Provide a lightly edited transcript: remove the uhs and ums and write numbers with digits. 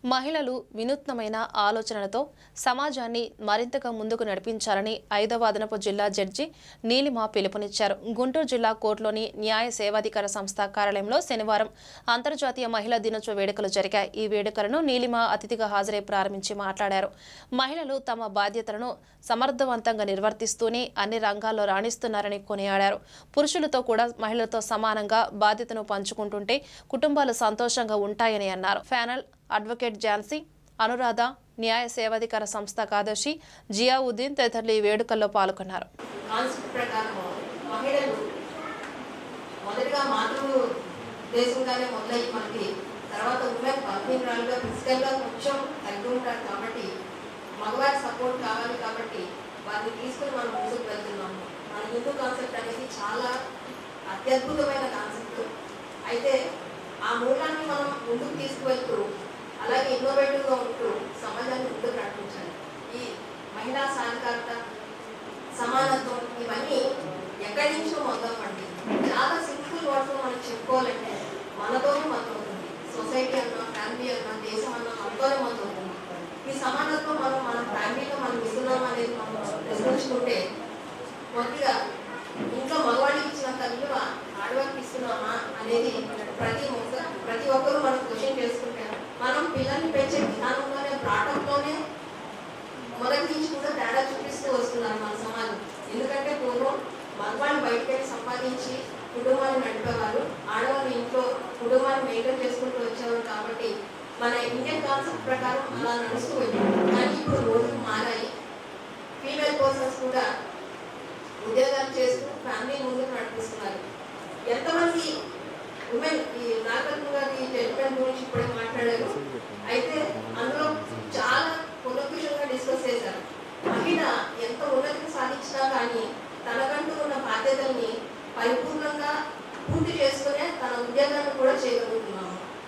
మహిళలు వినూత్నమైన ఆలోచనలతో సమాజాన్ని మరింతగా ముందుకు నడిపించాలని 5వ అదనపు జిల్లా జడ్జి నీలిమ పిలుపునిచ్చారు. గుంటూరు జిల్లా కోర్టులోని న్యాయ సేవాధికార సంస్థ కార్యాలయంలో శనివారం అంతర్జాతీయ మహిళా దినోత్సవ వేడుకలు జరిగాయి. ఈ వేడుకలను నీలిమ అతిథిగా హాజరై ప్రారంభించి మాట్లాడారు. మహిళలు తమ బాధ్యతలను సమర్థవంతంగా నిర్వర్తిస్తూనే అన్ని రంగాల్లో రాణిస్తున్నారని కొనియాడారు. పురుషులతో కూడా మహిళలతో సమానంగా బాధ్యతను పంచుకుంటుంటే కుటుంబాలు సంతోషంగా ఉంటాయని అన్నారు. ప్యానెల్ అడ్వకేట్ ఝాన్సీ, అనురాధ, న్యాయ సేవాధికార సంస్థ కార్యదర్శి జియావుద్దీన్ తదితరులు ఈ వేడుకల్లో పాల్గొన్నారు. మగవారి సపోర్ట్ కావాలి కాబట్టి వారిని తీసుకుని మనం ముందుకు వెళ్తున్నాము. మన హిందూ కాన్సెప్ట్ అనేది చాలా అత్యద్భుతమైన కాన్సెప్ట్. అయితే ఆ మూలాన్ని మనం ముందుకు తీసుకువెళ్తూ అలాగే ఇన్నోవేటివ్గా ఉంటూ సమాజాన్ని ముందుకు నడిపించాలి. ఈ మహిళా సాధికారత, సమానత్వం ఇవన్నీ ఎక్కడి నుంచో మొదలుపండి. చాలా సింపుల్ వర్డ్స్లో మనం చెప్పుకోవాలంటే మనతోనే మొదలవుతుంది. సొసైటీ అన్నా, ఫ్యామిలీ అన్నా, దేశం అన్నా మనతోనే మొదలవుతుంది. ఈ సమానత్వం మనం మన ఫ్యామిలీలో మనం ఇస్తున్నాం అనేది మనం ప్రశ్నించుకుంటే మొదటిగా ఇంట్లో మగవాడికి ఇచ్చినంత విలువ ఆడవారికి ఇస్తున్నామా అనేది ప్రతి ఒక్కరూ మనం క్వశ్చన్ చేసుకుంటే మనం పిల్లల్ని పెంచే విధానంలోనే బ్రాటంలోనే మొదటి నుంచి కూడా తేడా చూపిస్తూ వస్తున్నారు మన సమాజం. ఎందుకంటే పూర్వం మగవాళ్ళు బయటకెళ్ళి సంపాదించి కుటుంబాన్ని నడిపేవారు, ఆడవాళ్ళు ఇంట్లో కుటుంబాన్ని మెయింటైన్ చేసుకుంటూ వచ్చేవారు. కాబట్టి మన ఇండియన్ కాన్సెప్ట్ ప్రకారం అలా నడుస్తూ వచ్చారు. కానీ ఇప్పుడు రోజులు మారాయి. ఫీమేల్ పర్సన్స్ కూడా ఉద్యోగాలు చేస్తూ ఫ్యామిలీ ముందుకు నడిపిస్తున్నారు. ఎంతమంది ఉమెన్ ఈ నాగరత్న గారి జడ్జిమెంట్ గురించి ఇప్పుడే మాట్లాడారు. అయితే అందులో చాలా కులకుశంగా డిస్కస్ చేశారు. మహిళ ఎంత ఉన్నతిని సాధించినా కానీ తనకంటూ ఉన్న బాధ్యతల్ని పరిపూర్ణంగా పూర్తి చేసుకునే తన ఉద్యోగాన్ని కూడా చేయగలుగుతున్నాము.